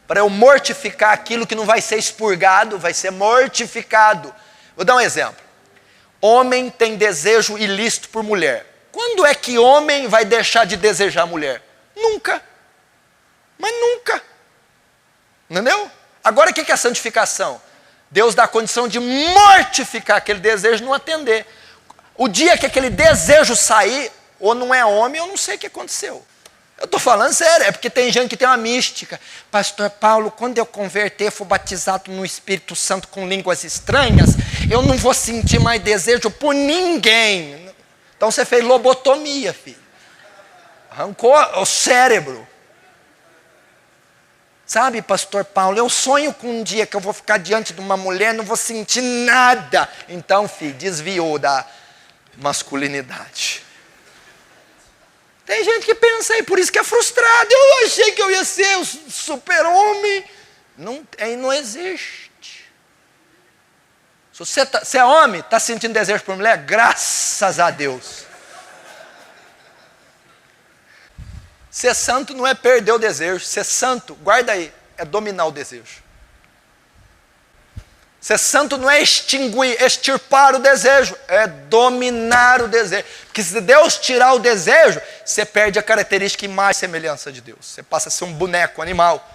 Speaker 1: para eu mortificar aquilo que não vai ser expurgado, vai ser mortificado? Vou dar um exemplo. Homem tem desejo ilícito por mulher. Quando é que homem vai deixar de desejar mulher? Nunca. Mas nunca. Entendeu? Agora o que é a santificação? Deus dá a condição de mortificar aquele desejo e não atender. O dia que aquele desejo sair, ou não é homem, eu não sei o que aconteceu. Eu estou falando sério, é porque tem gente que tem uma mística. Pastor Paulo, quando eu converter, for batizado no Espírito Santo com línguas estranhas, eu não vou sentir mais desejo por ninguém. Então você fez lobotomia, filho. Arrancou o cérebro. Sabe, pastor Paulo, eu sonho com um dia que eu vou ficar diante de uma mulher, não vou sentir nada. Então, filho, desviou da masculinidade. Tem gente que pensa aí, por isso que é frustrado. Eu achei que eu ia ser o super-homem. Não existe. Se você é homem, está sentindo desejo por mulher, graças a Deus. Ser santo não é perder o desejo. Ser santo, guarda aí, é dominar o desejo. Ser santo não é extirpar o desejo, é dominar o desejo. Porque se Deus tirar o desejo, você perde a característica imagem e semelhança de Deus. Você passa a ser um boneco, animal.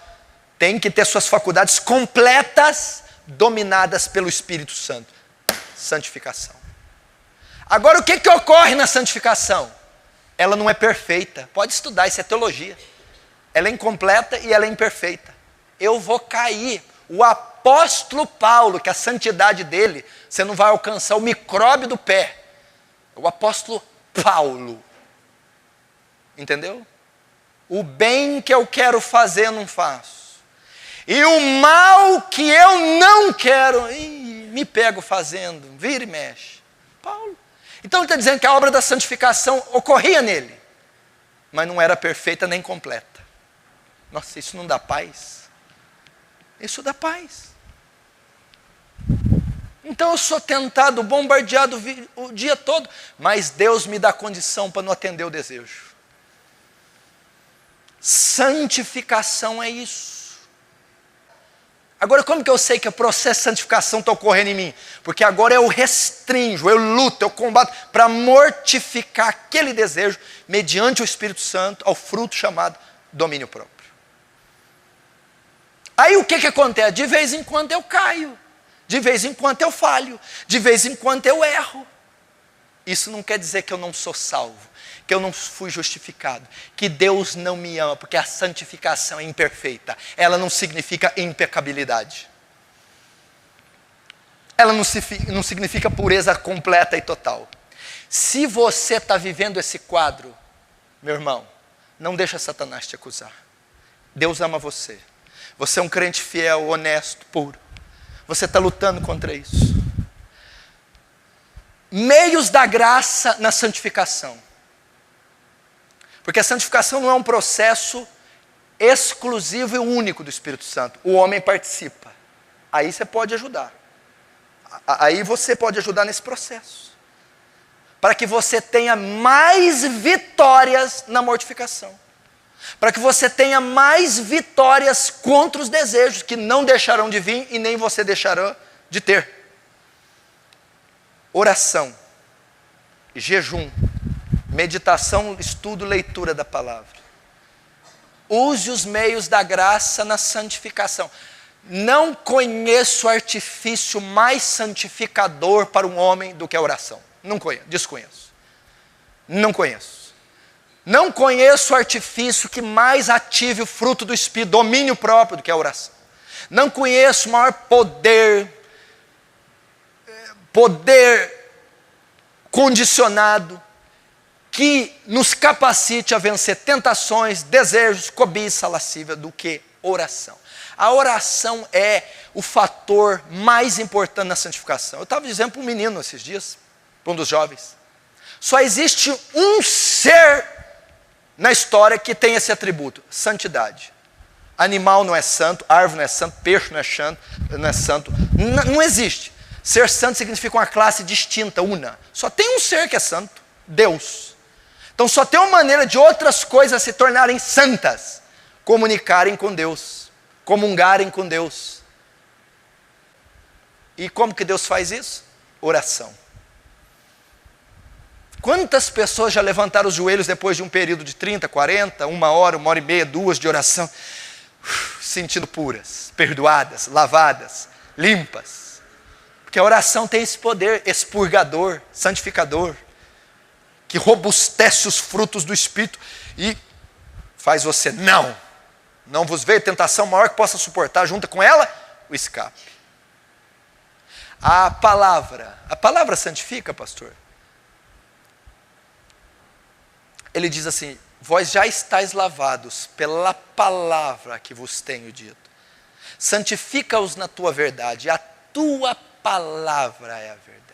Speaker 1: Tem que ter suas faculdades completas, dominadas pelo Espírito Santo. Santificação. Agora o que ocorre na santificação? Ela não é perfeita. Pode estudar, isso é teologia. Ela é incompleta e ela é imperfeita. Eu vou cair. O apóstolo Paulo, que a santidade dele, você não vai alcançar o micróbio do pé. O apóstolo Paulo. Entendeu? O bem que eu quero fazer, eu não faço. E o mal que eu não quero, me pego fazendo. Vira e mexe. Paulo. Então ele está dizendo que a obra da santificação ocorria nele. Mas não era perfeita nem completa. Nossa, isso não dá paz. Isso dá paz. Então eu sou tentado, bombardeado o dia todo, mas Deus me dá condição para não atender o desejo. Santificação é isso. Agora como que eu sei que o processo de santificação está ocorrendo em mim? Porque agora eu restringo, eu luto, eu combato para mortificar aquele desejo mediante o Espírito Santo ao fruto chamado domínio próprio. Aí o que acontece? De vez em quando eu caio, de vez em quando eu falho, de vez em quando eu erro. Isso não quer dizer que eu não sou salvo, que eu não fui justificado, que Deus não me ama, porque a santificação é imperfeita. Ela não significa impecabilidade. Ela não significa pureza completa e total. Se você está vivendo esse quadro, meu irmão, não deixa Satanás te acusar. Deus ama você. Você é um crente fiel, honesto, puro. Você está lutando contra isso. Meios da graça na santificação. Porque a santificação não é um processo exclusivo e único do Espírito Santo. O homem participa. Aí você pode ajudar. Aí você pode ajudar nesse processo. Para que você tenha mais vitórias na mortificação. Para que você tenha mais vitórias contra os desejos que não deixarão de vir e nem você deixará de ter. Oração, jejum, meditação, estudo, leitura da palavra. Use os meios da graça na santificação. Não conheço artifício mais santificador para um homem do que a oração. Não conheço, desconheço. Não conheço. Não conheço artifício que mais ative o fruto do Espírito, domínio próprio do que a oração. Não conheço maior poder condicionado que nos capacite a vencer tentações, desejos, cobiça, lascívia do que oração. A oração é o fator mais importante na santificação. Eu estava dizendo para um menino esses dias, para um dos jovens, só existe um ser na história que tem esse atributo, santidade. Animal não é santo, árvore não é santo, peixe não é santo. Não existe. Ser santo significa uma classe distinta, una. Só tem um ser que é santo, Deus. Então só tem uma maneira de outras coisas se tornarem santas: comunicarem com Deus, comungarem com Deus. E como que Deus faz isso? Oração. Quantas pessoas já levantaram os joelhos depois de um período de 30, 40, 1 hora e meia, 2 de oração, sentindo puras, perdoadas, lavadas, limpas? Porque a oração tem esse poder expurgador, santificador, que robustece os frutos do Espírito e faz você, não vos veio tentação maior que possa suportar, junta com ela o escape. A palavra santifica, pastor. Ele diz assim: vós já estáis lavados pela palavra que vos tenho dito. Santifica-os na tua verdade, a tua palavra é a verdade.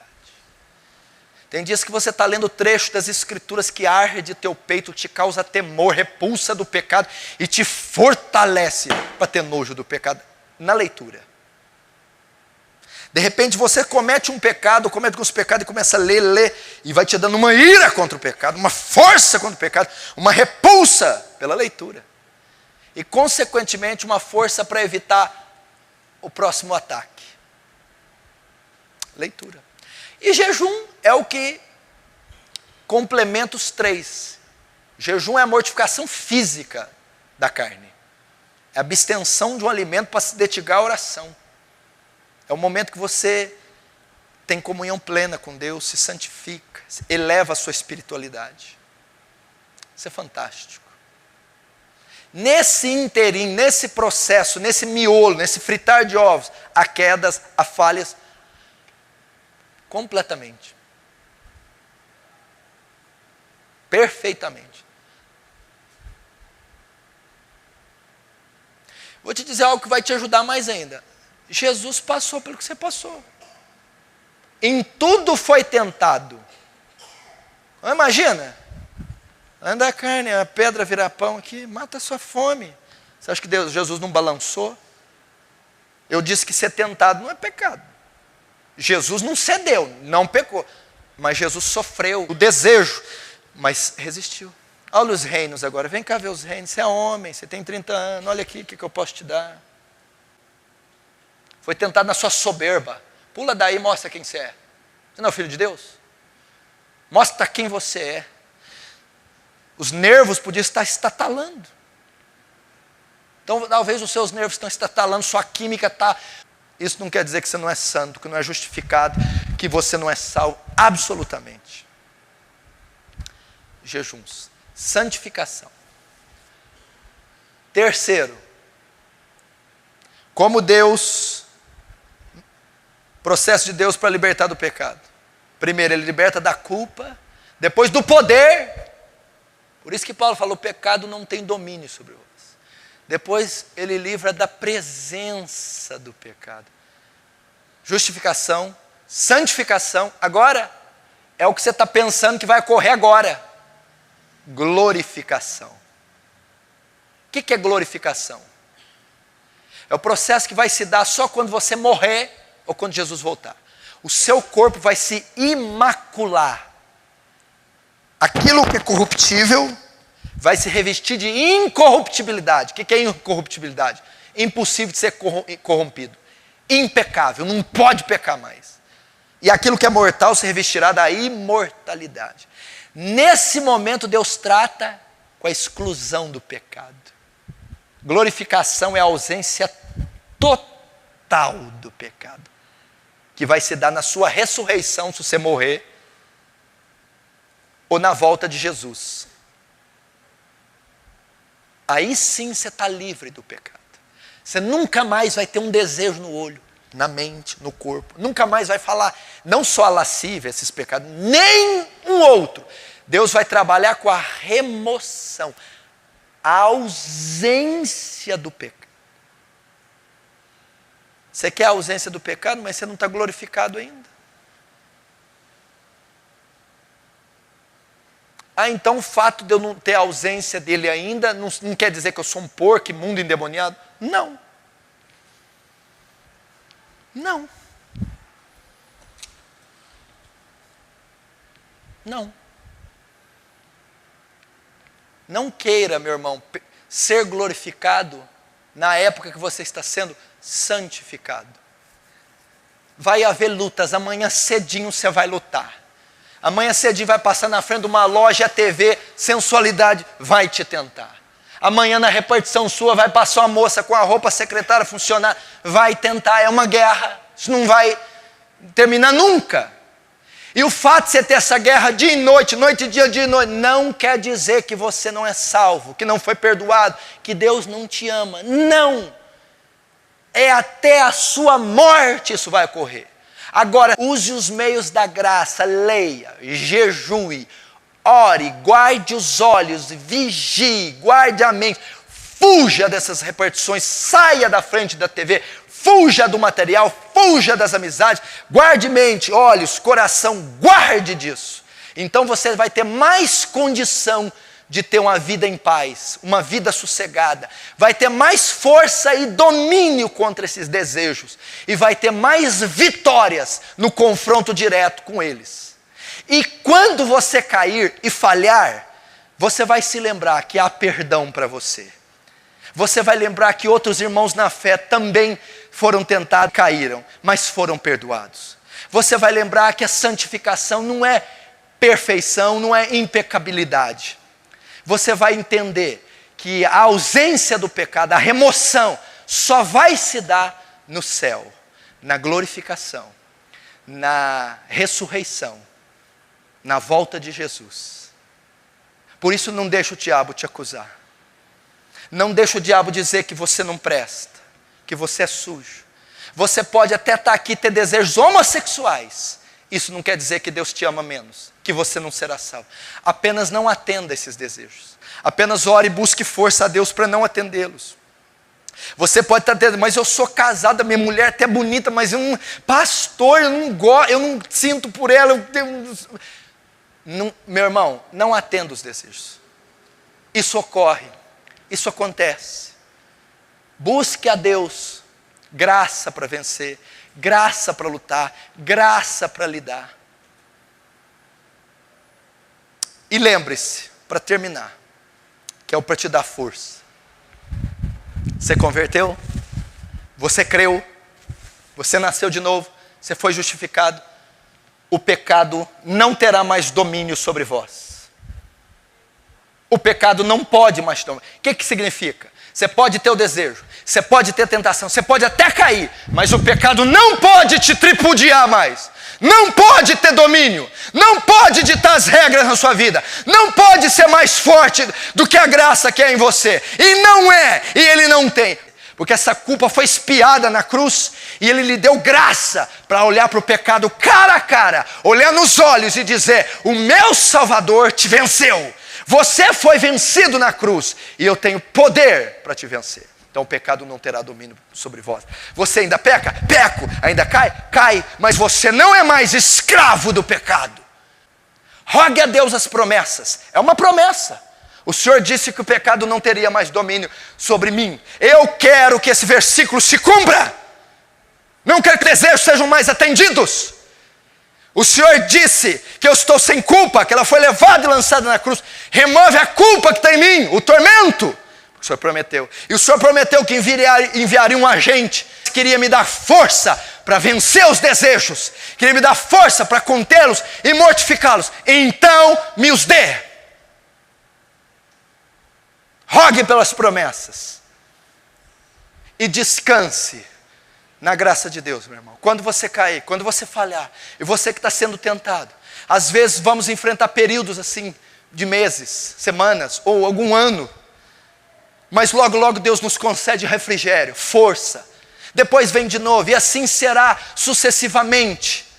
Speaker 1: Tem dias que você está lendo trecho das escrituras que arde teu peito, te causa temor, repulsa do pecado e te fortalece para ter nojo do pecado na leitura. De repente você comete um pecado, comete alguns pecados e começa a ler, e vai te dando uma ira contra o pecado, uma força contra o pecado, uma repulsa pela leitura. E consequentemente uma força para evitar o próximo ataque. Leitura. E jejum é o que complementa os 3. Jejum é a mortificação física da carne. É a abstenção de um alimento para se dedicar à oração. É o momento que você tem comunhão plena com Deus, se santifica, eleva a sua espiritualidade. Isso é fantástico. Nesse interim, nesse processo, nesse miolo, nesse fritar de ovos, há quedas, há falhas, completamente. Perfeitamente. Vou te dizer algo que vai te ajudar mais ainda. Jesus passou pelo que você passou. Em tudo foi tentado. Imagina, anda a carne, a pedra virar pão aqui, mata a sua fome. Você acha que Jesus não balançou? Eu disse que ser tentado não é pecado. Jesus não cedeu, não pecou. Mas Jesus sofreu o desejo, mas resistiu. Olha os reinos agora, vem cá ver os reinos. Você é homem, você tem 30 anos, olha aqui o que eu posso te dar. Foi tentado na sua soberba. Pula daí e mostra quem você é. Você não é o filho de Deus? Mostra quem você é. Os nervos podiam estar estatalando. Então talvez os seus nervos estão estatalando, sua química está... Isso não quer dizer que você não é santo, que não é justificado, que você não é salvo. Absolutamente. Jejuns. Santificação. Terceiro, como processo de Deus para libertar do pecado. Primeiro, ele liberta da culpa, depois do poder. Por isso que Paulo falou: o pecado não tem domínio sobre vós. Depois, ele livra da presença do pecado. Justificação, santificação. Agora, é o que você está pensando que vai ocorrer agora. Glorificação. O que é glorificação? É o processo que vai se dar só quando você morrer ou quando Jesus voltar. O seu corpo vai se imacular. Aquilo que é corruptível vai se revestir de incorruptibilidade. O que é incorruptibilidade? Impossível de ser corrompido. Impecável, não pode pecar mais. E aquilo que é mortal se revestirá da imortalidade. Nesse momento Deus trata com a exclusão do pecado. Glorificação é a ausência total do pecado, que vai se dar na sua ressurreição, se você morrer, ou na volta de Jesus. Aí sim você está livre do pecado. Você nunca mais vai ter um desejo no olho, na mente, no corpo. Nunca mais vai falar, não só a lascívia, esses pecados, nem um outro. Deus vai trabalhar com a remoção, a ausência do pecado. Você quer a ausência do pecado, mas você não está glorificado ainda. Ah, então o fato de eu não ter a ausência dele ainda não quer dizer que eu sou um porco, imundo, endemoniado? Não. Não. Não. Não queira, meu irmão, ser glorificado na época que você está sendo santificado. Vai haver lutas, amanhã cedinho você vai lutar. Amanhã cedinho vai passar na frente de uma loja, a TV, sensualidade vai te tentar. Amanhã na repartição sua vai passar uma moça com a roupa secretária funcionar, vai tentar, é uma guerra. Isso não vai terminar nunca. E o fato de você ter essa guerra dia e noite, noite e dia e noite, não quer dizer que você não é salvo, que não foi perdoado, que Deus não te ama. Não! É até a sua morte isso vai ocorrer. Agora, use os meios da graça, leia, jejue, ore, guarde os olhos, vigie, guarde a mente, fuja dessas repartições, saia da frente da TV, fuja do material, fuja das amizades, guarde mente, olhos, coração, guarde disso. Então você vai ter mais condição de ter uma vida em paz, uma vida sossegada, vai ter mais força e domínio contra esses desejos, e vai ter mais vitórias no confronto direto com eles. E quando você cair e falhar, você vai se lembrar que há perdão para você. Você vai lembrar que outros irmãos na fé também foram tentados, caíram, mas foram perdoados. Você vai lembrar que a santificação não é perfeição, não é impecabilidade. Você vai entender que a ausência do pecado, a remoção, só vai se dar no céu, na glorificação, na ressurreição, na volta de Jesus. Por isso não deixa o diabo te acusar. Não deixa o diabo dizer que você não presta, que você é sujo. Você pode até estar aqui e ter desejos homossexuais. Isso não quer dizer que Deus te ama menos, que você não será salvo. Apenas não atenda esses desejos. Apenas ore e busque força a Deus para não atendê-los. Você pode estar dizendo, mas eu sou casada, minha mulher até bonita, mas eu não, pastor, eu não sinto por ela. Não, meu irmão, não atenda os desejos. Isso ocorre, isso acontece. Busque a Deus graça para vencer, graça para lutar, graça para lidar. E lembre-se, para terminar, que é o para te dar força. Você converteu, você creu, você nasceu de novo, você foi justificado, o pecado não terá mais domínio sobre vós. O pecado não pode mais tomar. O que significa? Você pode ter o desejo, você pode ter tentação, você pode até cair, mas o pecado não pode te tripudiar mais. Não pode ter domínio, não pode ditar as regras na sua vida, não pode ser mais forte do que a graça que é em você. E não é, e ele não tem. Porque essa culpa foi expiada na cruz e ele lhe deu graça para olhar para o pecado cara a cara, olhar nos olhos e dizer, o meu Salvador te venceu. Você foi vencido na cruz e eu tenho poder para te vencer. Então o pecado não terá domínio sobre vós. Você ainda peca? Peco. Ainda cai? Cai. Mas você não é mais escravo do pecado. Rogue a Deus as promessas. É uma promessa. O Senhor disse que o pecado não teria mais domínio sobre mim. Eu quero que esse versículo se cumpra. Não quero que desejos sejam mais atendidos. O Senhor disse que eu estou sem culpa, que ela foi levada e lançada na cruz. Remove a culpa que está em mim, o tormento. O Senhor prometeu. E o Senhor prometeu que enviaria um agente que queria me dar força para vencer os desejos. Queria me dar força para contê-los e mortificá-los. Então me os dê. Rogue pelas promessas. E descanse na graça de Deus, meu irmão. Quando você cair, quando você falhar, e você que está sendo tentado, às vezes vamos enfrentar períodos assim, de meses, semanas, ou algum ano, mas logo, logo Deus nos concede refrigério, força, depois vem de novo, e assim será sucessivamente.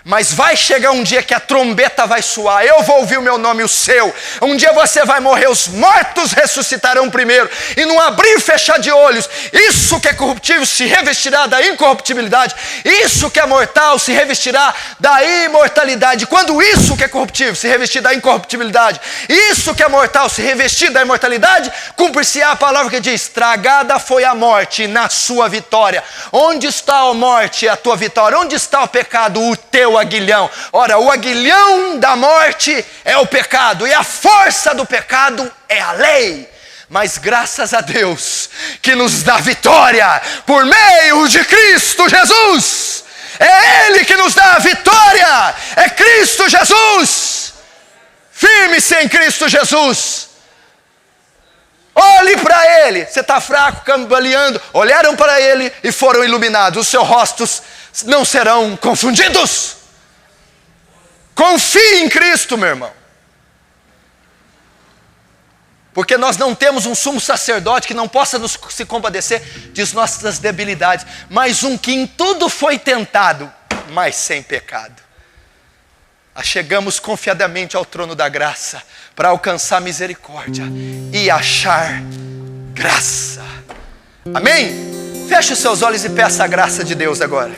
Speaker 1: Mas vai chegar um dia que a trombeta vai soar, eu vou ouvir o meu nome e o seu. Um dia você vai morrer, os mortos ressuscitarão primeiro. E num abrir e fechar de olhos, isso que é corruptível se revestirá da incorruptibilidade. Isso que é mortal se revestirá da imortalidade. Quando isso que é corruptível se revestir da incorruptibilidade, isso que é mortal se revestir da imortalidade, cumprir-se-á a palavra que diz: tragada foi a morte na sua vitória. Onde está a morte, a tua vitória? Onde está o pecado, o teu aguilhão? Ora, o aguilhão da morte é o pecado, e a força do pecado é a lei. Mas graças a Deus que nos dá vitória por meio de Cristo Jesus. É Ele que nos dá a vitória, é Cristo Jesus. Firme-se em Cristo Jesus. Olhe para Ele. Você está fraco, cambaleando. Olharam para Ele e foram iluminados. Os seus rostos não serão confundidos. Confie em Cristo, meu irmão. Porque nós não temos um sumo sacerdote que não possa se compadecer de nossas debilidades, mas um que em tudo foi tentado, mas sem pecado. Chegamos confiadamente ao trono da graça para alcançar misericórdia e achar graça. Amém? Feche os seus olhos e peça a graça de Deus agora.